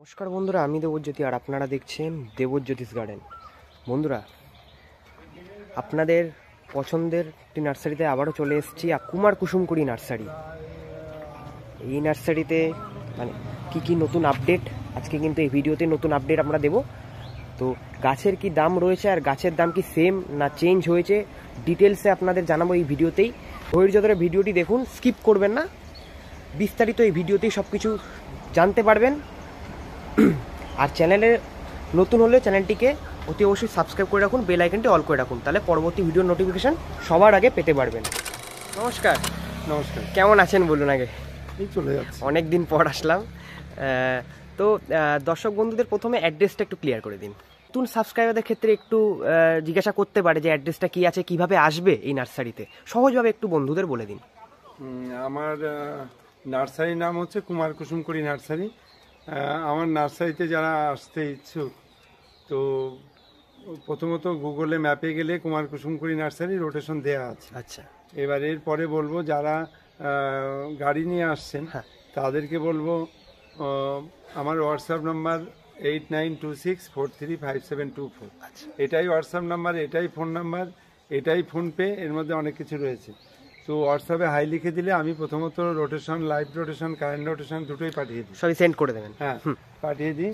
নমস্কার বন্ধুরা, আমি দেবজ্যোতি আর আপনারা দেখছেন দেবজ্যোতিষ গার্ডেন। বন্ধুরা, আপনাদের পছন্দের একটি নার্সারিতে আবারও চলে এসেছি, কুমার কুসুমকুড়ি নার্সারি। এই নার্সারিতে মানে কি নতুন আপডেট, আজকে কিন্তু এই ভিডিওতে নতুন আপডেট আমরা দেব। তো গাছের কি দাম রয়েছে আর গাছের দাম কি সেম না চেঞ্জ হয়েছে, ডিটেলসে আপনাদের জানাবো এই ভিডিওতেই। ধৈর্য ধরে ভিডিওটি দেখুন, স্কিপ করবেন না, বিস্তারিত এই ভিডিওতেই সব কিছু জানতে পারবেন। আর চ্যানেলে নতুন হলে চ্যানেলটিকে অতি অবশ্যই সাবস্ক্রাইব করে রাখুন, বেল আইকনটি অল করে রাখুন, তাহলে পরবর্তী ভিডিওর নোটিফিকেশন সবার আগে পেতে পারবেন। নমস্কার। নমস্কার। কেমন আছেন বলুন আগে? এই চলে যাচ্ছে, অনেক দিন পর আসলাম। তো দর্শক বন্ধুদের প্রথমে অ্যাড্রেসটা একটু ক্লিয়ার করে দিন। নতুন সাবস্ক্রাইবারদের ক্ষেত্রে একটু জিজ্ঞাসা করতে পারে যে অ্যাড্রেসটা কি আছে, কিভাবে আসবে এই নার্সারিতে, সহজভাবে একটু বন্ধুদের বলে দিন। আমার নার্সারির নাম হচ্ছে কুমার কুসুমকুড়ি নার্সারি। আমার নার্সারিতে যারা আসতে ইচ্ছুক, তো প্রথমত গুগলে ম্যাপে গেলে কুমার কুসুমকুড়ি নার্সারি রোটেশন দেওয়া আছে। আচ্ছা, এবার এরপরে বলবো যারা গাড়ি নিয়ে আসছেন তাদেরকে বলবো আমার হোয়াটসঅ্যাপ নাম্বার 8926435724। এটাই হোয়াটসঅ্যাপ নাম্বার, এটাই ফোন নাম্বার, এটাই ফোনপে, এর মধ্যে অনেক কিছু রয়েছে। তো হোয়াটসঅ্যাপে হাই লিখে দিলে আমি প্রথমত rotation, live rotation, current rotation দুটোই পাঠিয়ে দিই। সবই সেন্ড করে দেবেন? হ্যাঁ, পাঠিয়ে দিই,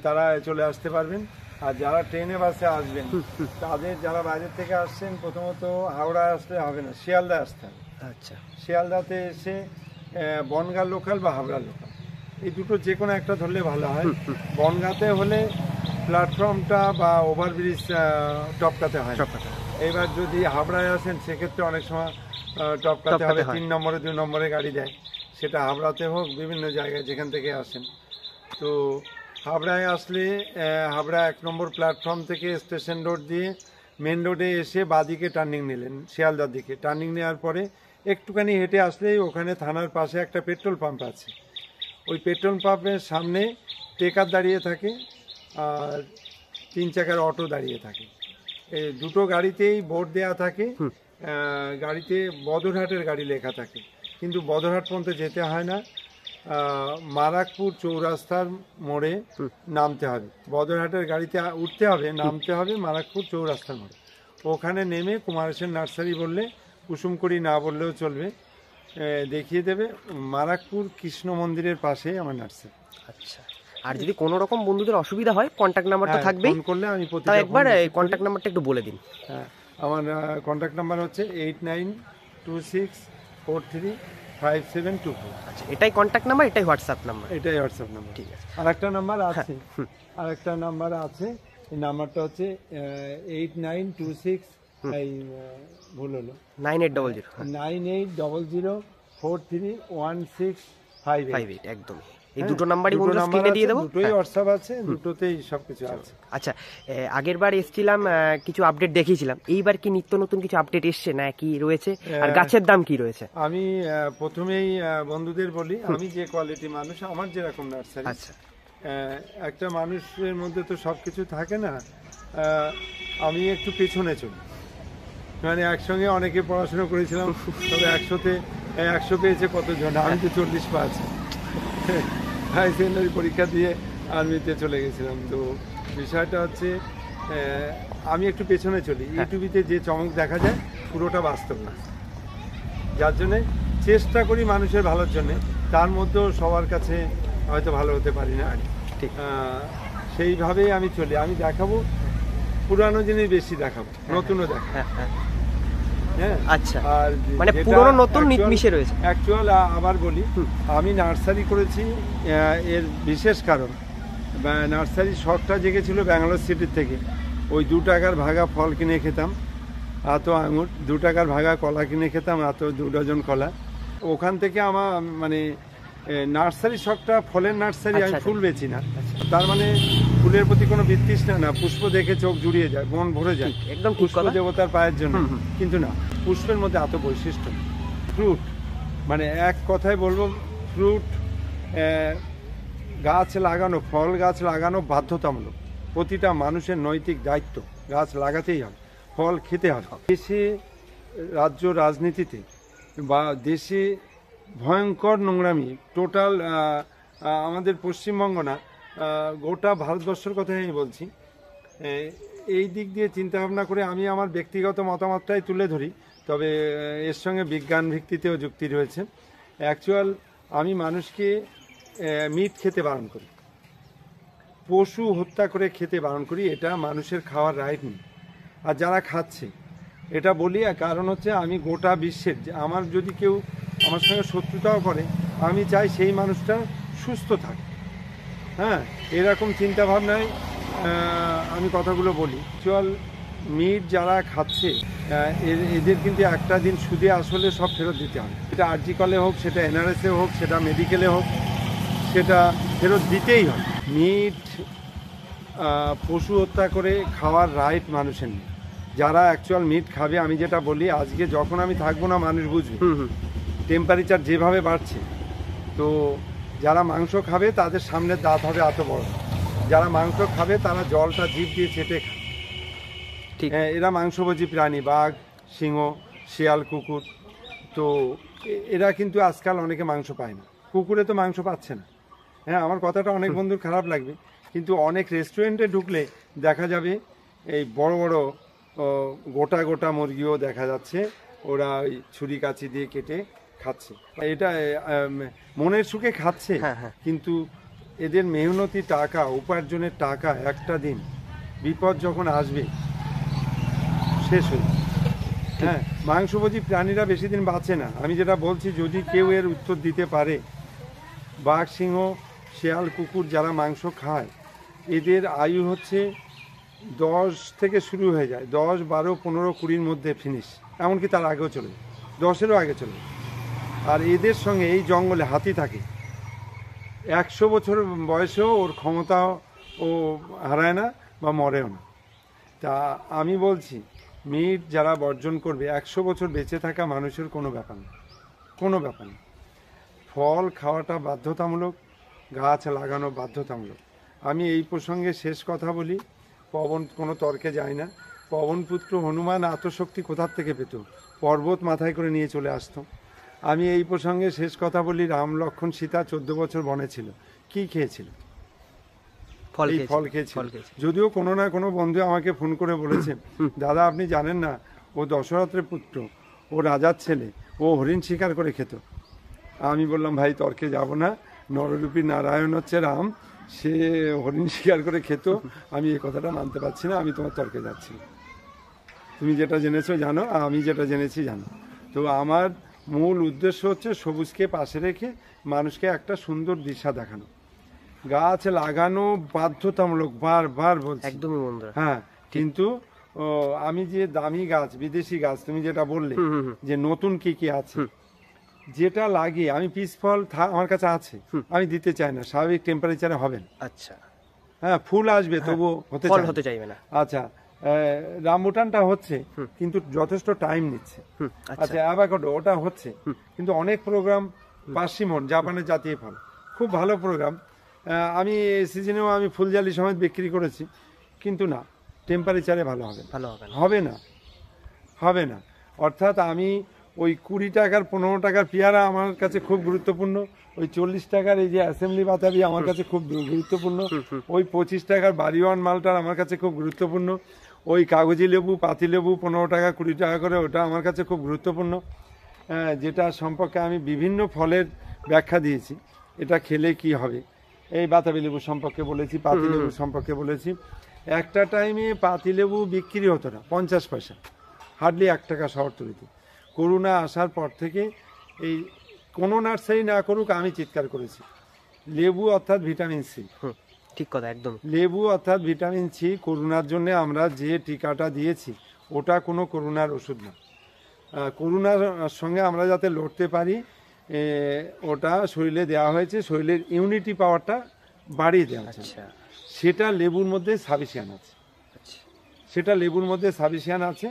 তারা চলে আসতে পারবেন। আর যারা ট্রেনে বাসে আসবেন, তাদের যারা বাইরের থেকে আসছেন, প্রথমত হাওড়া আসলে হবে না, শিয়ালদা আসতে হবে। আচ্ছা, শিয়ালদাতে এসে বনগাঁ লোকাল বা হাওড়া লোকাল, এই দুটো যে কোনো একটা ধরলে ভালো হয়। বনগাঁতে হলে প্ল্যাটফর্মটা বা ওভারব্রিজ টপকাতে হয়। এবার যদি হাবড়ায় আসেন সেক্ষেত্রে অনেক সময় টপকাতে হবে, 3 নম্বরে 2 নম্বরে গাড়ি দেয়, সেটা হাবড়াতে হোক, বিভিন্ন জায়গায় যেখান থেকে আসেন। তো হাবড়ায় আসলে হাবড়া 1 নম্বর প্ল্যাটফর্ম থেকে স্টেশন রোড দিয়ে মেন রোডে এসে বাঁদিকে টার্নিং নিলেন, শিয়ালদার দিকে টার্নিং নেওয়ার পরে একটুখানি হেঁটে আসলেই ওখানে থানার পাশে একটা পেট্রোল পাম্প আছে। ওই পেট্রোল পাম্পের সামনে টেকার দাঁড়িয়ে থাকে আর 3 চাকার অটো দাঁড়িয়ে থাকে। এই দুটো গাড়িতেই বোর্ড দেওয়া থাকে, গাড়িতে বদরহাটের গাড়ি লেখা থাকে, কিন্তু বদরহাট পর্যন্ত যেতে হয় না, মারাকপুর চৌরাস্তার মোড়ে নামতে হবে। বদরহাটের গাড়িতে উঠতে হবে, নামতে হবে মারাকপুর চৌরাস্তার মোড়ে। ওখানে নেমে কুমারেশের নার্সারি বললে, কুসুমকুড়ি না বললেও চলবে, দেখিয়ে দেবে। মারাকপুর কৃষ্ণ মন্দিরের পাশে আমার নার্সারি। আচ্ছা, আর যদি কোনো রকম বন্ধুদের অসুবিধা হয় কন্ট্যাক্ট নাম্বারটা থাকবেই, ফোন করলে আমি একবার কন্ট্যাক্ট নাম্বারটা একটু বলে দিন। হ্যাঁ, আমার কন্ট্যাক্ট নাম্বার হচ্ছে 8926435724। আচ্ছা, এটাই কন্ট্যাক্ট নাম্বার, এটাই হোয়াটসঅ্যাপ নাম্বার? এটাই হোয়াটসঅ্যাপ নাম্বার। ঠিক আছে, আরেকটা নাম্বার আছে, আরেকটা নাম্বার আছে, এই নাম্বারটা হচ্ছে 8926 এই ভুল হলো 9800431658। একদম, এই দুটো নাম্বারই বন্ধুরা স্ক্রিনে দিয়ে দেব। দুটোই হোয়াটসঅ্যাপ আছে, দুটোতেই সবকিছু আছে। আচ্ছা, আগের বার এসেছিলাম, কিছু আপডেট দেখিয়েছিলাম, এইবার কি নিত্য নতুন কিছু আপডেট এসছে না কি রয়েছে, আর গাছের দাম কি রয়েছে? আমি প্রথমেই বন্ধুদের বলি, আমি যে কোয়ালিটি মানুষ, আমার যেরকম নার্সারি, আচ্ছা, একটা মানুষের মধ্যে তো সবকিছু থাকে না, আমি একটু পেছনে চলি। মানে একসঙ্গে অনেকে পড়াশোনা করেছিলাম, তবে 100তে 100 পেয়েছে কতজন, আমি তো 40 পাচ্ছি। হাই সেকেন্ডারি পরীক্ষা দিয়ে আর্মিতে চলে গেছিলাম। তো বিষয়টা হচ্ছে আমি একটু পেছনে চলি। ইউটিউবিতে যে চমক দেখা যায় পুরোটা বাস্তব না, যার জন্যে চেষ্টা করি মানুষের ভালোর জন্যে, তার মধ্যেও সবার কাছে হয়তো ভালো হতে পারি না, ঠিক সেইভাবেই আমি চলি। আমি দেখাবো পুরানো জিনিস বেশি দেখাবো, নতুনও দেখাবো। আচ্ছা, আর মানে পুরনো নতুন মিশে রয়েছে। অ্যাকচুয়াল আবার বলি, আমি নার্সারি করেছি এর বিশেষ কারণ, নার্সারি শখটা জেগেছিল ব্যাঙ্গালোর সিটির থেকে। ওই 2 টাকার ভাগা ফল কিনে খেতাম, এত আঙুর, 2 টাকার ভাগা কলা কিনে খেতাম, এত 2 ডজন কলা। ওখান থেকে আমার মানে নার্সারি শখটা, ফলের নার্সারি। আমি ফুল বেচি না, তার মানে ফুলের প্রতি কোনো বিতৃষ্ণা না, পুষ্প দেখে চোখ জুড়িয়ে যায়, মন ভরে যায়, একদম পুষ্প দেবতার পায়ের জন্য। কিন্তু না, পুষ্পের মধ্যে এত বৈশিষ্ট্য। ফ্রুট মানে এক কথায় বলবো, ফ্রুট গাছ লাগানো, ফল গাছ লাগানো বাধ্যতামূলক, প্রতিটা মানুষের নৈতিক দায়িত্ব। গাছ লাগাতেই হবে, ফল খেতে হবে। দেশে, রাজ্য রাজনীতিতে বা দেশে ভয়ঙ্কর নোংরামি, টোটাল আমাদের পশ্চিমবঙ্গ না, গোটা ভারতবর্ষের কথাই আমি বলছি। এই দিক দিয়ে চিন্তা ভাবনা করে আমি আমার ব্যক্তিগত মতামতটাই তুলে ধরি, তবে এর সঙ্গে বিজ্ঞান ভিত্তিতেও যুক্তি রয়েছে। অ্যাকচুয়াল আমি মানুষকে মিট খেতে বারণ করি, পশু হত্যা করে খেতে বারণ করি, এটা মানুষের খাওয়ার রাইট নেই। আর যারা খাচ্ছে এটা বলি, কারণ হচ্ছে আমি গোটা বিশ্বের আমার যদি কেউ আমার সঙ্গে শত্রুতাও করে, আমি চাই সেই মানুষটা সুস্থ থাকে। হ্যাঁ, এরকম চিন্তাভাবনায় আমি কথাগুলো বলি। অ্যাকচুয়াল মিট যারা খাচ্ছে এদের কিন্তু একটা দিন সুদে আসলে সব ফেরত দিতে হবে। সেটা আরজিকলে হোক, সেটা এনআরএসে হোক, সেটা মেডিকেলে হোক, সেটা ফেরত দিতেই হবে। মিট পশু হত্যা করে খাওয়ার রাইট মানুষের নেই। যারা অ্যাকচুয়াল মিট খাবে, আমি যেটা বলি, আজকে যখন আমি থাকবো না মানুষ বুঝবে। টেম্পারেচার যেভাবে বাড়ছে, তো যারা মাংস খাবে তাদের সামনের দাঁত হবে এত বড়, যারা মাংস খাবে তারা জলটা জিভ দিয়ে চেটে খাবে। এরা মাংসভোজী প্রাণী, বাঘ, সিংহ, শিয়াল, কুকুর। তো এরা কিন্তু আজকাল অনেকে মাংস পায় না, কুকুরে তো মাংস পাচ্ছে না। হ্যাঁ, আমার কথাটা অনেক বন্ধুর খারাপ লাগবে, কিন্তু অনেক রেস্টুরেন্টে ঢুকলে দেখা যাবে এই বড় বড় গোটা গোটা মুরগিও দেখা যাচ্ছে, ওরা ওই ছুরি কাঁচি দিয়ে কেটে খাচ্ছে। এটা মনের সুখে খাচ্ছে, কিন্তু এদের মেহনতি টাকা, উপার্জনের টাকা একটা দিন বিপদ যখন আসবে শেষ হয়ে যাবে। হ্যাঁ, মাংসভোজী প্রাণীরা বেশি দিন বাঁচে না। আমি যেটা বলছি, যদি কেউ এর উত্তর দিতে পারে, বাঘ, সিংহ, শেয়াল, কুকুর যারা মাংস খায়, এদের আয়ু হচ্ছে 10 থেকে শুরু হয়ে যায়, 10, 12, 15, 20-র মধ্যে ফিনিশ, এমনকি তার আগেও চলে যায়, 10-এরও আগে চলে যায়। আর এদের সঙ্গে এই জঙ্গলে হাতি থাকে, 100 বছর বয়সেও ওর ক্ষমতা ও হারায় না বা মরেও না। তা আমি বলছি, মিট যারা বর্জন করবে, 100 বছর বেঁচে থাকা মানুষের কোনো ব্যাপার না, কোনো ব্যাপার না। ফল খাওয়াটা বাধ্যতামূলক, গাছ লাগানো বাধ্যতামূলক। আমি এই প্রসঙ্গে শেষ কথা বলি, পবন কোনো তর্কে যায় না। পবনপুত্র হনুমান আত্মশক্তি কোথার থেকে পেত? পর্বত মাথায় করে নিয়ে চলে আসতো। আমি এই প্রসঙ্গে শেষ কথা বলি, রাম, লক্ষ্মণ, সীতা 14 বছর বনে ছিল, কি খেয়েছিল? ফল খেয়েছিল। যদিও কোনো না কোনো বন্ধু আমাকে ফোন করে বলেছে, দাদা আপনি জানেন না, ও দশরথের পুত্র, ও রাজার ছেলে, ও হরিণ শিকার করে খেত। আমি বললাম, ভাই তর্কে যাব না, নররূপী নারায়ণ হচ্ছে রাম, সে হরিণ শিকার করে খেত, আমি এই কথাটা মানতে পারছি না, আমি তোমার তর্কে যাচ্ছি। তুমি যেটা জেনেছো জানো, আমি যেটা জেনেছি জানো। তো আমার মূল উদ্দেশ্য হচ্ছে সবুজকে পাশে রেখে মানুষকে একটা সুন্দর দিশা দেখানো। গাছ লাগানো বাধ্যতামূলক, বারবার বলছি, একদমই বন্ধুরা। হ্যাঁ, কিন্তু আমি যে দামি গাছ, বিদেশি গাছ, তুমি যেটা বললে যে নতুন কি কি আছে, যেটা লাগে, আমি পিস ফল আমার কাছে আছে, আমি দিতে চাই না, স্বাভাবিক টেম্পারেচারে হবে না। আচ্ছা, হ্যাঁ, ফুল আসবে তবুও হতে চাইবে না। আচ্ছা, রামবুটানটা হচ্ছে, কিন্তু যথেষ্ট টাইম নিচ্ছে। আচ্ছা, অ্যাভোকাডো ওটা হচ্ছে, কিন্তু অনেক প্রোগ্রাম, পার্সিমন জাপানের জাতীয় ফল, খুব ভালো প্রোগ্রাম। আমি এই সিজনেও আমি ফুলজালি সমেত বিক্রি করেছি, কিন্তু না, টেম্পারেচারে ভালো হবে না। অর্থাৎ আমি ওই 20 টাকার 15 টাকার পেয়ারা আমার কাছে খুব গুরুত্বপূর্ণ, ওই 40 টাকার এই যে অ্যাসেম্বলি বাতাবি আমার কাছে খুব গুরুত্বপূর্ণ, ওই 25 টাকার বাড়িওয়ান মালটার আমার কাছে খুব গুরুত্বপূর্ণ, ওই কাগজি লেবু, পাতি লেবু 15 টাকা 20 টাকা করে, ওটা আমার কাছে খুব গুরুত্বপূর্ণ। যেটা সম্পর্কে আমি বিভিন্ন ফলের ব্যাখ্যা দিয়েছি, এটা খেলে কি হবে। এই বাতাবি লেবু সম্পর্কে বলেছি, পাতি লেবু সম্পর্কে বলেছি। একটা টাইমে পাতি লেবু বিক্রি হতো না, 50 পয়সা, হার্ডলি 1 টাকা শহরতলিতে। করোনা আসার পর থেকে এই কোনো নার্সারি না করুক, আমি চিৎকার করেছি, লেবু অর্থাৎ ভিটামিন সি। ঠিক কথা, একদম। লেবু অর্থাৎ ভিটামিন সি, করোনার জন্য আমরা যে টিকাটা দিয়েছি ওটা কোনো করোনার ওষুধ না। করোনার সঙ্গে আমরা যাতে লড়তে পারি, ওটা শরীরে দেওয়া হয়েছে, শরীরের ইমিউনিটি পাওয়ারটা বাড়িয়ে দেওয়া হয়েছে। সেটা লেবুর মধ্যে সাফিসিয়েন্ট আছে,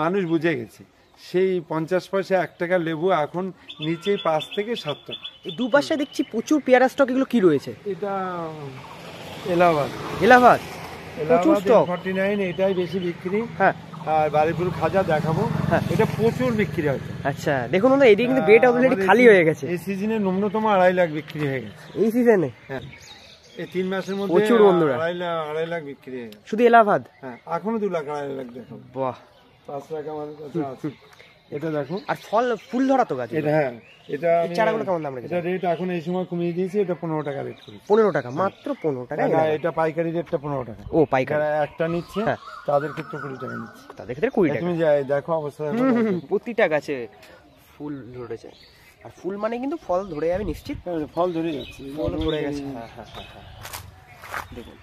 মানুষ বুঝে গেছে। সেই 50 পয়সা 1 টাকার লেবু এখন নিচে 5 থেকে 7 টাকা। এই দুপাশে দেখছি প্রচুর পেয়ারা স্টক, এগুলো কি রয়েছে? এটা এলাহাবাদ প্রচুর স্টক, 49, এটাই বেশি বিক্রি। হ্যাঁ, আর বারিপুর খাজা দেখাবো, এটা প্রচুর বিক্রি হয়েছে। আচ্ছা, দেখুন বন্ধুরা, এদিকে কিন্তু বেড অলরেডি খালি হয়ে গেছে। এই সিজনে ন্যূনতম 2.5 লাখ বিক্রি হয়ে গেছে এই সিজনে। হ্যাঁ, এই 3 মাসের মধ্যে প্রচুর বন্ধুরা। 2.5 লাখ বিক্রি হয়ে গেছে। শুধু এলাহাবাদ? হ্যাঁ, এখনো 2 লাখ 2.5 লাখ দেখো। বাহ, 5 লাখ আমার কাছে আছে। এটা দেখো। আর ফুল ধরা তো গাছ। এটা হ্যাঁ, এটা এই চারাগুলো কেমন দাম রেখেছে? এটা রেট এখন এই সময় কমিয়ে দিয়েছি, এটা 15 টাকা রেট করেছি। 15 টাকা, মাত্র 15 টাকা। না, এটা পাইকারি রেটটা 15 টাকা। ও পাইকারি, যারা একটা নিচ্ছে হ্যাঁ, তাদের ক্ষেত্রে 20 টাকা নিচ্ছে। তাদের ক্ষেত্রে 20 টাকা। তুমি যাই দেখো অবস্থা। প্রতিটা গাছে ফুল ধরেছে, আর ফুল মানে কিন্তু ফল ধরে যাবে নিশ্চিত। ফল ধরে যাচ্ছে, ফল ধরে গেছে। হ্যাঁ হ্যাঁ হ্যাঁ হ্যাঁ, দেখুন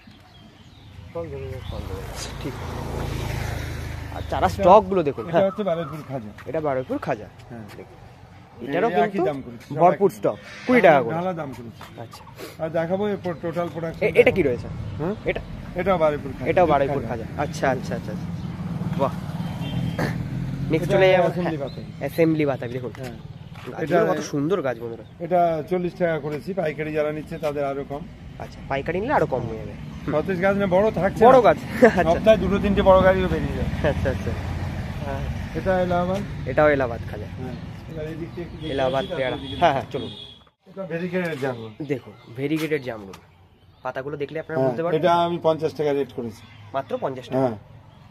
ফল ধরে গেছে, ঠিক। আর চারা স্টক গুলো দেখুন। এটা হচ্ছে বারুইপুর খাজা। এটা বারুইপুর খাজা। হ্যাঁ, এটারও একই কিন্তু দাম করেছি, ভরপুর স্টক, 20 টাকা করে। ঢালা দাম করেছি। আচ্ছা, আর দেখাবো এরপর টোটাল প্রোডাকশন। এটা কি রয়েছে? হ্যাঁ, এটাও বারুইপুর খাজা। এটাও বারুইপুর খাজা। আচ্ছা আচ্ছা আচ্ছা, বাহ। নেক্সট চলে যাবো অ্যাসেম্বলি বাতাবি। দেখুন হ্যাঁ, এটা কত সুন্দর গাছ বন্ধুরা। এটা 40 টাকা করেছি, পাইকারি যারা নিচ্ছে তাদের আরো কম। আচ্ছা, পাইকারি নিলে আরো কম হয়ে যাবে। সতেজ গাছ না, বড় থাকছে, বড় গাছ। সপ্তাহে 2-3টে বড় গাড়িও বেরিয়ে যায়। আচ্ছা আচ্ছা, হ্যাঁ, এটা এলাহাবাদ। এটাও এলাহাবাদ খাজা। হ্যাঁ, এবার এই দিকটা একটু দেখে এলাহাবাদ আসি, পেয়ারা। তারপর এদিকে হ্যাঁ হ্যাঁ, চলুন। এটা ভেরিকেটেড জামরুল। দেখুন ভেরিগেটেড জামরুল, পাতাগুলো দেখলে আপনারা বুঝতে পারবেন। এটা আমি 50 টাকা রেট করেছি, মাত্র 50 টাকা। হ্যাঁ,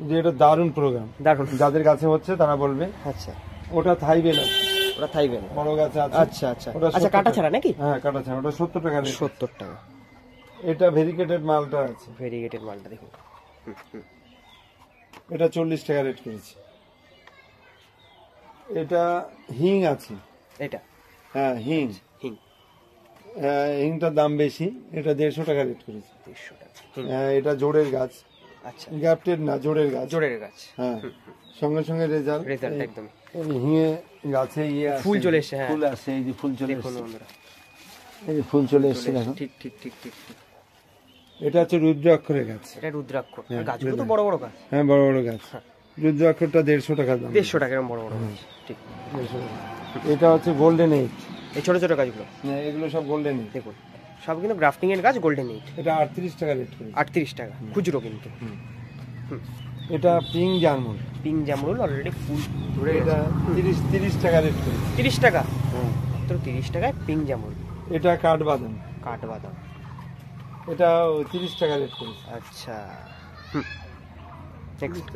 যে এটা দারুণ প্রোগ্রাম, দারুন। যাদের কাছে হচ্ছে তারা বলবে। আচ্ছা, ওটা থাইবেল আছে, ওটা থাইবেন, বড় গাছ আছে। আচ্ছা আচ্ছা ওটা আচ্ছা, 70 কাটা টাকা। ছাড়া নাকি? হ্যাঁ, কাটা ছাড়া, ওটা 70 টাকা রেট। 70 টাকা। এটা ভেরিকেটেড মালটা আছে, ভেরিগেটেড মালটা দেখুন। এটা 40 টাকা রেট করেছি। এটা হিং আছে, এটা হ্যাঁ হিং। হিং, হিংটার দাম বেশি, এটা 150 টাকা রেট করেছি। 150 টাকা। এটা জোড়ের গাছ, আচ্ছা, গ্যাপটেড না, জোড়ের গাছ। জোড়ের গাছ। হ্যাঁ, সঙ্গে সঙ্গে রেজাল্ট একদম। হিঙে গাছে ফুল চলে এসছে। হ্যাঁ, ফুল আসছে, এই যে ফুল চলে দেখুন এসছে, বন্ধুরা, এই যে ফুল চলে এসছে দেখো। ঠিক ঠিক ঠিক ঠিক ঠিক। এটা হচ্ছে রুদ্রাক্ষরের গাছ। এটা রুদ্রাক্ষ। হ্যাঁ, গাছগুলো তো বড় বড় গাছ। হ্যাঁ, বড় বড় গাছ। রুদ্রাক্ষরটা 150 টাকা দাম। 150 টাকা, এরকম বড় বড় গাছ, ঠিক। 150 টাকা। এটা হচ্ছে গোল্ডেন এইট। এই ছোট ছোট গাছগুলো এগুলো সব গোল্ডেন এইট। দেখুন, সব কিন্তু গ্রাফটিং এর গাছ, গোল্ডেন এইট। এটা 38 টাকা রেট করে। 38 টাকা খুচরো কিন্তু। এটা পিঙ্ক জামরুল। পিঙ্ক জামরুল অলরেডি ফুল ধরে গেছে। এটা 30 টাকা রেট করে। 30 টাকা, হ্যাঁ, মাত্র 30 টাকায় পিঙ্ক জামরুল। এটা কাঠবাদাম। কাঠবাদাম, এটা 30 টাকা রেট করে। আচ্ছা। নেক্সট,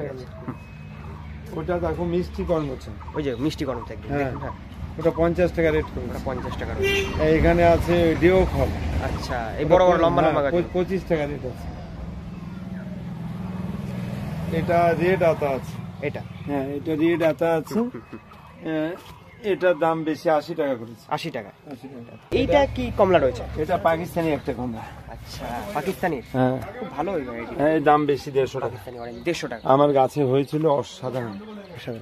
ওটা দেখো মিষ্টি কর্মচা, ওই যে মিষ্টি গরম থাকবে। হ্যাঁ, হ্যাঁ, ওটা 50 টাকা রেট করে। ওটা 50 টাকা রয়েছে। এখানে আছে ডেও ফল। আচ্ছা, এই বড় বড় লম্বা লম্বা গাছ। 25 টাকা রেট আছে। এটা রেড আতা আছে। এটা, হ্যাঁ, এটা রেড আতা আছে। এটার দাম বেশি, 80 টাকা করেছে। 80 টাকা। 80 টাকা। এইটা কি কমলা রয়েছে? এটা পাকিস্তানি একটা কমলা। আচ্ছা, পাকিস্তানির। হ্যাঁ, খুব ভালো ওই ভ্যারাইটি। হ্যাঁ, এর দাম বেশি, 150 টাকা। পাকিস্তানি অরেঞ্জ 150 টাকা। আমার গাছে হয়েছিল অসাধারণ,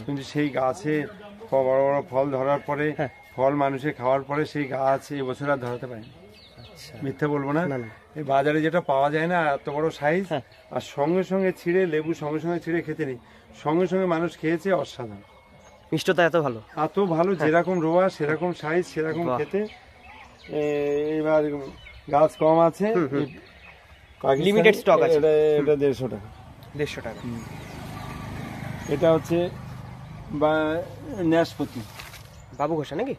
কিন্তু সেই গাছে বড় বড় ফল ধরার পরে, হ্যাঁ, ফল মানুষে খাওয়ার পরে সেই গাছ এবছর আর ধরাতে পারেনি। আচ্ছা, মিথ্যে বলবো না, না, না। এই বাজারে যেটা পাওয়া যায় না এত বড় সাইজ, হ্যাঁ, আর সঙ্গে সঙ্গে ছিঁড়ে, লেবু সঙ্গে সঙ্গে ছিঁড়ে খেতে নেই, সঙ্গে সঙ্গে মানুষ খেয়েছে, অসাধারণ। মিষ্টতা এত ভালো। এত ভালো, যেরকম রোয়া সেরকম সাইজ সেরকম বাহ। খেতে। এবার গাছ কম আছে, পাকিস্তানি, Limited stock আছে। এটা 150 টাকা। 150 টাকা। এটা হচ্ছে ন্যাশপতি। বাবু ঘোষা নাকি?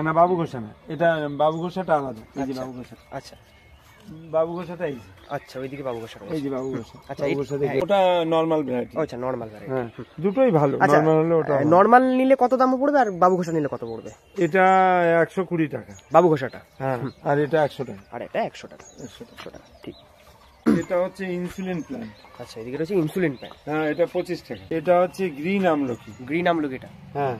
না, বাবু ঘোষা না, এটা বাবু ঘোষাটা আলাদা। এই যে বাবু ঘোষা, আচ্ছা বাবু ঘোষাটা এই যে, আচ্ছা, ওইদিকে বাবু ঘোষা এই রয়েছে। যে বাবু ঘোষা। আচ্ছা, বাবু ঘোষা দেখে ওটা নরমাল ভ্যারাইটি। আচ্ছা, নরমাল ভ্যারাইটি। হ্যাঁ, দুটোই ভালো। আচ্ছা, নরমাল হলে ওটা ভালো। নরমাল নিলে কত দাম পড়বে আর বাবু ঘোষা নিলে কত পড়বে? এটা 120 টাকা, বাবু ঘোষাটা। হ্যাঁ, আর এটা 100 টাকা। আর এটা 100 টাকা। 100 টাকা, ঠিক। এটা হচ্ছে ইনসুলিন প্ল্যান্ট। আচ্ছা, এদিকে রয়েছে ইনসুলিন প্যান্ট। হ্যাঁ, এটা 25 টাকা। এটা হচ্ছে গ্রিন আমলকি। গ্রিন আমলকি এটা। হ্যাঁ,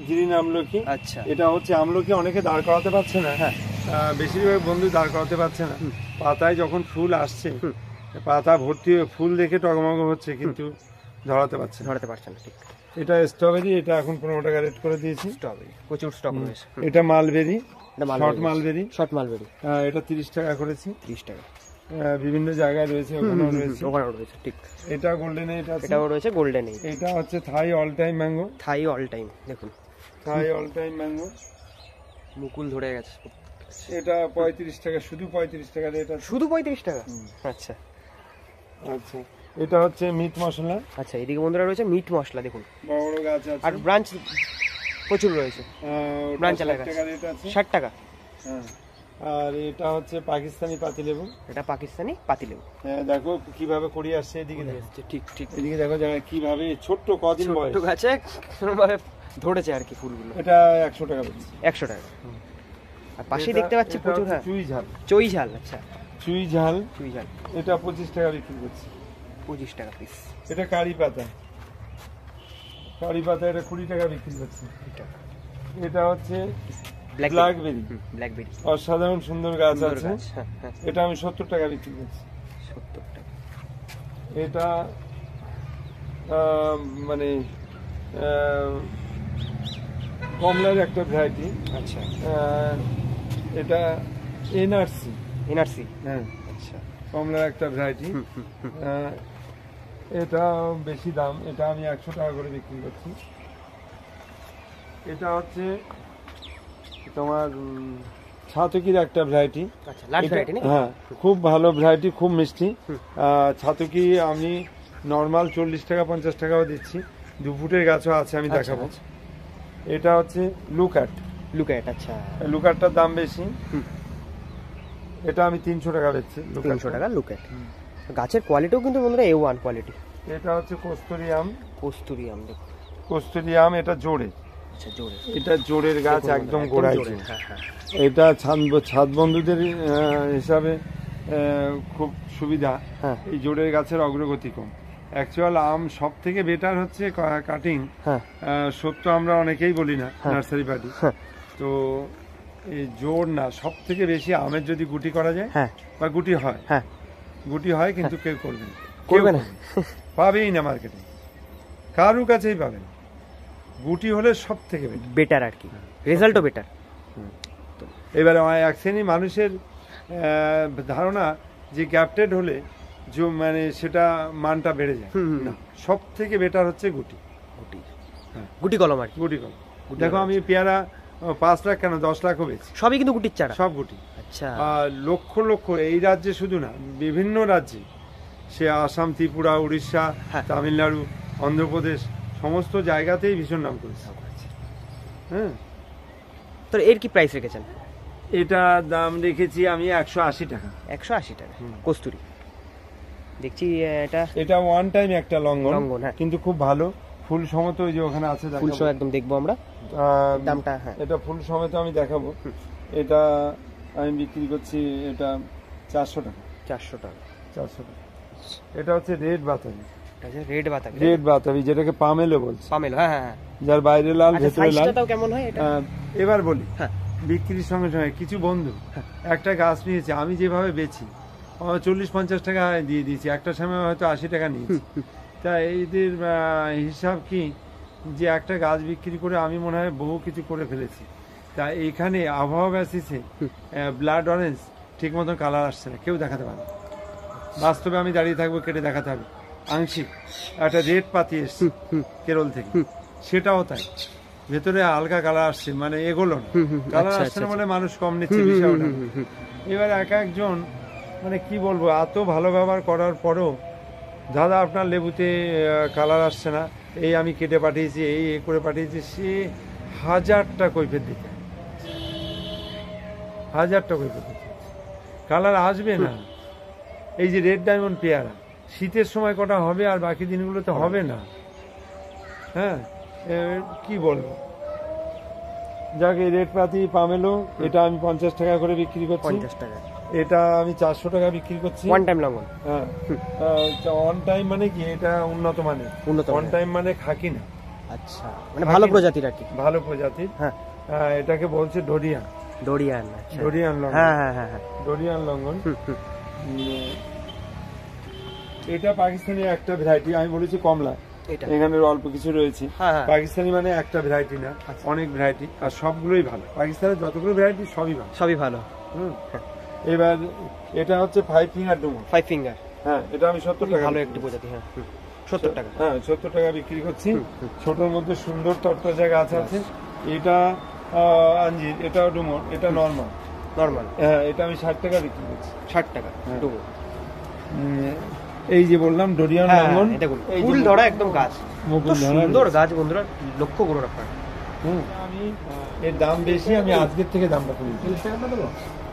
গ্রিন আমলকি। আচ্ছা, এটা হচ্ছে আমলকি অনেকে দাঁড় করাতে পারছে না। হ্যাঁ, বেশিরভাগ বন্ধু দাঁড় করাতে পারছে না। পাতায় যখন ফুল আসছে, পাতা ভর্তি হয়ে ফুল দেখে টগমগ হচ্ছে, কিন্তু ধরাতে পারছে না। ধরাতে পারছেন, ঠিক। এটা স্ট্রবেরি, এটা এখন 15 টাকা রেট করে দিয়েছি। স্ট্রবেরি প্রচুর স্টক রয়েছে। এটা মালবেরি, এটা শর্ট মালবেরি। শর্ট মালবেরি এটা 30 টাকা করেছি। 30 টাকা। বিভিন্ন জায়গায় রয়েছে, ওখানেও রয়েছে। ওখানেও রয়েছে, ঠিক। এটা গোল্ডেন এইট আছে। এটাও রয়েছে গোল্ডেন এই। এটা হচ্ছে থাই অল টাইম ম্যাঙ্গো। থাই অল টাইম, দেখুন থাই অল টাইম ম্যাঙ্গো। মুকুল ধরে গেছে। এটা 35 টাকা, শুধু 35 টাকা রেট আছে। শুধু 35 টাকা? আচ্ছা আচ্ছা, এটা হচ্ছে মিট মশলা। আচ্ছা, এদিকে বন্ধুরা রয়েছে মিট মশলা, দেখুন। বড় বড় গাছ আছে, আর ব্রাঞ্চ প্রচুর রয়েছে। ওটা ব্রাঞ্চ 60 এলাকা টাকা রেট আছে। 60 টাকা। হ্যাঁ, আর এটা হচ্ছে পাকিস্তানি পাতিলেবু। এটা পাকিস্তানি পাতিলেবু। হ্যাঁ, দেখো কিভাবে করি আসছে, এদিকে দেখো। ঠিক ঠিক, এদিকে দেখো জায়গায় কিভাবে ছোট্ট কদিন বয়স, ছোট্ট গাছে কোনোভাবে ধরেছে আর কি ফুলগুলো। এটা 100 টাকা বেশি। 100 টাকা। আর পাশেই দেখতে পাচ্ছি এটা প্রচুর। হচ্ছে হ্যাঁ, চুই ঝাল। চই ঝাল। আচ্ছা, চুই ঝাল, চুই ঝাল এটা 25 টাকা বিক্রি করছি। 25 টাকা পিস। এটা কারি পাতা, কারি পাতা এটা 20 টাকা বিক্রি করছি। এটা হচ্ছে ব্ল্যাকবেরি, ব্ল্যাকবেরি অসাধারণ সুন্দর গাছ আছে। হ্যাঁ হ্যাঁ, এটা আমি 70 টাকা বিক্রি করছি। 70 টাকা। এটা মানে কমলার একটা ভ্যারাইটি। আচ্ছা, এটা এনআরসি। এনআরসি, হ্যাঁ, আচ্ছা। কমলার একটা ভ্যারাইটি। এটা বেশি দাম, এটা আমি 100 টাকা করে বিক্রি করছি। এটা হচ্ছে তোমার ছাতকির একটা ভ্যারাইটি। আচ্ছা, লার্জ ভ্যারাইটি না? হ্যাঁ, খুব ভালো ভ্যারাইটি, খুব মিষ্টি। ছাতকি আমি নর্মাল 40 টাকা 50 টাকাও দিচ্ছি, 2 ফুটের গাছও আছে, আমি দেখাবো। এটা হচ্ছে লুকাট। লুকাট, আচ্ছা। লুকাটটার দাম বেশি, এটা আমি 300 টাকা বেচছি। 300 টাকা লুকাট। গাছের কোয়ালিটিও কিন্তু বন্ধুরা A1 কোয়ালিটি। এটা হচ্ছে কস্তুরি আম। কস্তুরি আম, দেখো কস্তুরি আম, এটা জোড়ে। আচ্ছা, জোরে। এটা জোরের গাছ, একদম গোড়ায়। হ্যাঁ হ্যাঁ, এটা ছাদ বন্ধুদের হিসাবে খুব সুবিধা। হ্যাঁ, এই জোরের গাছের অগ্রগতি কম। অ্যাকচুয়াল আম সব থেকে বেটার হচ্ছে কাটিং। হ্যাঁ, সত্য আমরা অনেকেই বলি না নার্সারি পার্টি। তো এই জোর না, সব থেকে বেশি আমের যদি গুটি করা যায়, হ্যাঁ, বা গুটি হয়, হ্যাঁ, গুটি হয়, কিন্তু কেউ করবে না, করবে না, পাবেই না মার্কেটে, কারু কাছেই পাবেন। গুটি হলে সব থেকে বেটার আর কি, রেজাল্টও বেটার। এবারে এক শ্রেণী মানুষের ধারণা যে গ্যাপটেড হলে মানে সেটা মানটা বেড়ে যায়। না, সব থেকে বেটার হচ্ছে গুটি। গুটি, গুটি কলম আর কি। গুটি কলম। দেখো আমি পেয়ারা 5 লাখ কেন 10 লাখও বেচি, সবই কিন্তু গুটির চারা, সব গুটি। আচ্ছা, লক্ষ লক্ষ, এই রাজ্যে শুধু না, বিভিন্ন রাজ্যে, সে আসাম, ত্রিপুরা, উড়িষ্যা, তামিলনাড়ু, অন্ধ্রপ্রদেশ, সমস্ত জায়গাতেই ভীষণ নাম করেছে। হ্যাঁ, তো এর কি প্রাইস রেখেছেন? এটা দাম রেখেছি আমি 180 টাকা। 180 টাকা কস্তুরি। দেখছি এটা ওয়ান টাইম একটা লঙ্ঘন, হ্যাঁ, কিন্তু খুব ভালো ফুল সমেত। ওই যে ওখানে আছে, ফুল সহ একদম দেখবো আমরা দামটা। হ্যাঁ, এটা ফুল সমেত আমি দেখাবো। এটা আমি বিক্রি করছি এটা 400 টাকা। 400 টাকা, 400 টাকা। এটা হচ্ছে রেড বাতাবি। রেড বাতাবি, রেড বাতাবি, যেটাকে পামেলো বলছে। পামেলো, হ্যাঁ হ্যাঁ, যার বাইরে লাল, ভেতরে লাল। সাইজটাও কেমন হয় এটা? এবার বলি, বিক্রির সঙ্গে সঙ্গে কিছু বন্ধু একটা গাছ নিয়েছে, আমি যেভাবে বেচি 40-50 টাকা দিয়ে দিয়েছি, একটা সময় হয়তো 80 টাকা নিয়েছি। তা এদের হিসাব কি, যে একটা গাছ বিক্রি করে আমি মনে হয় বহু কিছু করে ফেলেছি। তা এইখানে আবহাওয়া ব্যাসিসে ব্লাড অরেঞ্জ ঠিক মতন কালার আসছে না, কেউ দেখাতে পারে না। বাস্তবে আমি দাঁড়িয়ে থাকবো, কেটে দেখাতে হবে। আংশিক একটা রেড পাতি এসছে কেরল থেকে, সেটাও তাই, ভেতরে হালকা কালার আসছে, মানে এগোলো না, কালার আসছে না, মানে মানুষ কম নিচ্ছে বিষয়টা। এবার এক একজন, মানে কি বলবো, এত ভালো ব্যবহার করার পরও, দাদা আপনার লেবুতে কালার আসছে না, এই আমি কেটে পাঠিয়েছি, এই করে পাঠিয়েছি, সে 1000টা কৈফিয়ত দিতে, 1000টা কৈফিয়ত দিতে, কালার আসবে না। এই যে রেড ডায়মন্ড পেয়ারা শীতের সময় কটা হবে, আর বাকি দিনগুলোতে হবে না। হ্যাঁ, কি বলবো, যাক, এই রেড পাতি পামেলো, এটা আমি 50 টাকা করে বিক্রি করছি। 50 টাকা। এটা আমি 400 টাকা বিক্রি করছি। ওয়ান টাইম লঙ্ঘন। হ্যাঁ, ওয়ান টাইম মানে কি, এটা উন্নত মানের। ওয়ান টাইম মানে খাকি না। আচ্ছা, মানে ভালো প্রজাতির আর কি, ভালো প্রজাতির। হ্যাঁ, এটাকে বলছে ডোরিয়ান। ডোরিয়ান, ডোরিয়ান লঙ্ঘন। হ্যাঁ হ্যাঁ হ্যাঁ, ডোরিয়ান লঙ্ঘন। এটা পাকিস্তানি একটা ভ্যারাইটি, আমি বলেছি কমলা, এখানে অল্প কিছু রয়েছে। পাকিস্তানি মানে একটা ভ্যারাইটি না, অনেক ভ্যারাইটি, আর সবগুলোই ভালো। পাকিস্তানের যতগুলো ভ্যারাইটি সবই ভালো, সবই ভালো। এবার এটা হচ্ছে 5 ফিঙ্গার ডুমো। 5 ফিঙ্গার, হ্যাঁ, এটা আমি 70 টাকা, ভালো একটি প্রজাতি। হ্যাঁ, 70 টাকা। হ্যাঁ, 70 টাকা বিক্রি করছি। ছোটর মধ্যে সুন্দর তরতাজা গাছ আছে। এটা আঞ্জির, এটা ডুমো, এটা নরমাল। হ্যাঁ, এটা আমি 60 টাকা বিক্রি করছি। 60 টাকা ডুমো। এই যে বললাম ডোরিয়ান লঙ্ঘন, ফুল ধরা একদম গাছ, সুন্দর গাছ বন্ধুরা, লক্ষ্য করুন আপনারা। আমি এর দাম বেশি, আমি আজকের থেকে দামটা করি।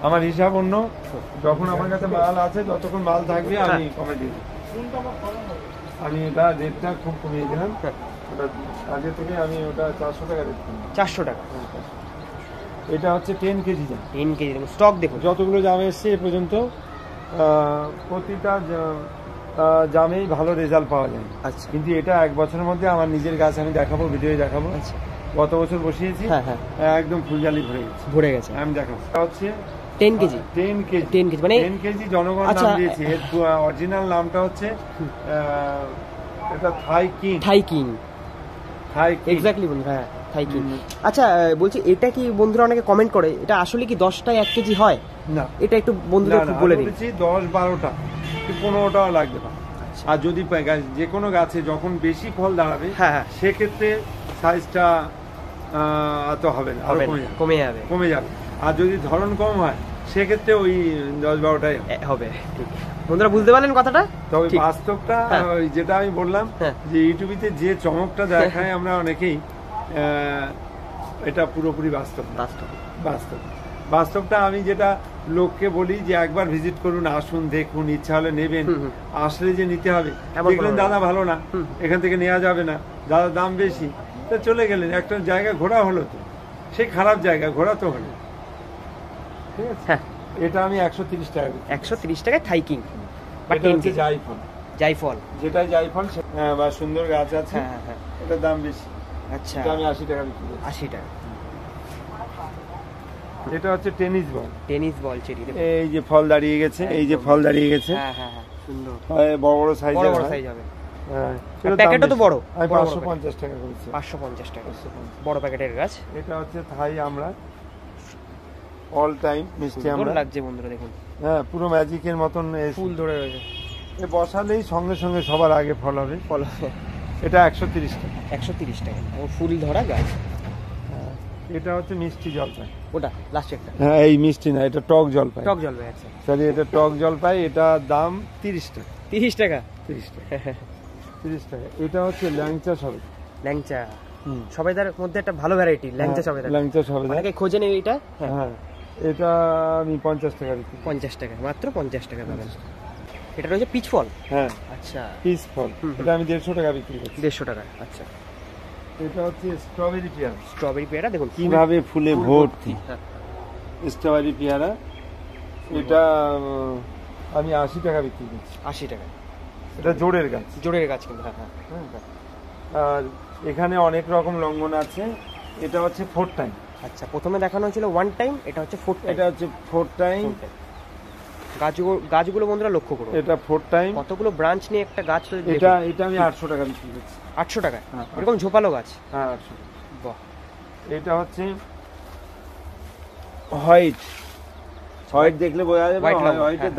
আমার হিসাব অন্য, যখন আমার কাছে মাল আছে যতক্ষণ মাল থাকবে আমি কমে দিই। আমি এটা রেটটা খুব কমিয়ে দিলাম, ওটা আগে থেকে আমি ওটা 400 টাকা রেট করি। 400 টাকা। এটা হচ্ছে 10 কেজি জাম। 10 কেজি স্টক দেখুন, যতগুলো জাম এসছে এ পর্যন্ত প্রতিটা জামেই ভালো রেজাল্ট পাওয়া যায়। আচ্ছা, কিন্তু এটা 1 বছরের মধ্যে আমার নিজের গাছ আমি দেখাবো, ভিডিও দেখাবো। আচ্ছা, গত বছর বসিয়েছি, একদম ফুলজালি ভরে গেছে। আমি দেখাবো। এটা হচ্ছে 10 কেজি। 10 কেজি 10 কেজি মানে 10 কেজি জনগণ নাম দিয়েছি। এর অরিজিনাল নামটা হচ্ছে এটা থাই কিং। থাই কিং এক্স্যাক্টলি এক্স্যাক্টলি বন্ধু, হ্যাঁ থাই কিং। আচ্ছা বলছি, এটা কি বন্ধুরা অনেকে কমেন্ট করে, এটা আসলে কি 10টায় 1 কেজি হয়? না, এটা একটু বন্ধুদের একটু বলে দিন। 10-12টা কি 15টাও লাগবে না। আর যদি যে কোনো গাছে যখন বেশি ফল দাঁড়াবে, সেক্ষেত্রে সাইজটা এত হবে না, আরো কমে যাবে। আর যদি ধরন কম হয় সেক্ষেত্রে ওই 10-12টাই হবে। বন্ধুরা বুঝতে পারলেন কথাটা? তবে বাস্তবটা যেটা আমি বললাম যে ইউটিউবে যে চমকটা দেখায় আমরা অনেকেই, এটা পুরোপুরি বাস্তবটা আমি যেটা লোককে বলি যে একবার ভিজিট করুন, আসুন, দেখুন, ইচ্ছা হলে নেবেন, আসলে যে নিতে হবে। দেখলেন দাদা ভালো না, এখান থেকে নেওয়া যাবে না, দাদা দাম বেশি, তা চলে গেলেন, একটা জায়গা ঘোরা হলো, তো সেই খারাপ জায়গা ঘোরা তো হলো। ঠিক আছে, এটা আমি 130 টাকা। 130 টাকায় থাই কিং। এটা হচ্ছে জায়ফল, যেটাই জায়ফল বা সুন্দর গাছ আছে, এটার দাম বেশি। আচ্ছা, আমি 80 টাকা বিক্রি করি। 80 টাকা। এটা হচ্ছে টেনিস বল চেরি। এই যে ফল দাঁড়িয়ে গেছে, সুন্দর বড় বড় সাইজ হবে। প্যাকেটও তো বড়। আমি 550 টাকা করেছি। 550 টাকা বড় প্যাকেটের গাছ। এটা হচ্ছে থাই আমরা, অল টাইম মিষ্টি আমরা। লাগছে বন্ধুরা দেখুন, পুরো ম্যাজিকের মতন ফুল ধরে রয়েছে। বসালেই সঙ্গে সঙ্গে সবার আগে ফল হবে। এটা 130 টাকা। 130 টাকা ও ফুল ধরা গাছ। এটা হচ্ছে মিষ্টি জলপাই। ওটা লাস্ট একটা। এই মিষ্টি না, এটা টক জলপাই। আচ্ছা সরি, এটা টক জলপাই। এটা দাম 30 টাকা। 30 টাকা। 30 টাকা। এটা হচ্ছে ল্যাংচা সবেদা। ল্যাংচা সবেদার মধ্যে একটা ভালো ভ্যারাইটি, ল্যাংচা সবেদা। অনেকে খোঁজে নেই এটা। এটা আমি 50 টাকা বিক্রি। 50 টাকা, মাত্র 50 টাকা পাবেন। এটা রয়েছে পিচ ফল। আচ্ছা, পিচ ফল। এটা আমি 150 টাকা বিক্রি করি। 150 টাকা। আচ্ছা, এটা হচ্ছে স্ট্রবেরি পেয়ারা। দেখুন কিভাবে ফুলে ভর্তি। স্ট্রবেরি পেয়ারা, এটা আমি 80 টাকা বিক্রি করছি। 80 টাকা। এটা জোড়ের গাছ কিন্তু। আর এখানে অনেক রকম লঙ্ঘন আছে। এটা হচ্ছে 4 টাইম। আচ্ছা, প্রথমে দেখানো হয়েছিল 1 টাইম, এটা হচ্ছে 4 টাইম। এটা হচ্ছে 4 টাইম। গাছগুলো বন্ধুরা লক্ষ্য করুন, এটা 4 টাইম। কতগুলো ব্রাঞ্চ নিয়ে একটা গাছ। এটা আমি 800 টাকা বিক্রি করছি। 800 টাকা এরকম ঝোপালো গাছ। 800 টাকা। বাহ। এটা হচ্ছে হোয়াইট দেখলে বোঝা যাবে। হোয়াইটের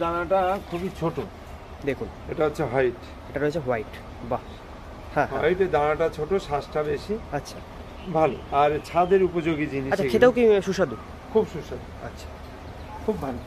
দানাটা খুবই ছোট। দেখুন, এটা হচ্ছে হোয়াইট। এটা রয়েছে হোয়াইট। বাহ। হোয়াইটের দানাটা ছোট, শ্বাসটা বেশি। আচ্ছা, ভালো। আর ছাদের উপযোগী জিনিস। আচ্ছা, খেতেও কি সুস্বাদু? খুব সুস্বাদু। আচ্ছা, খুব ভালো।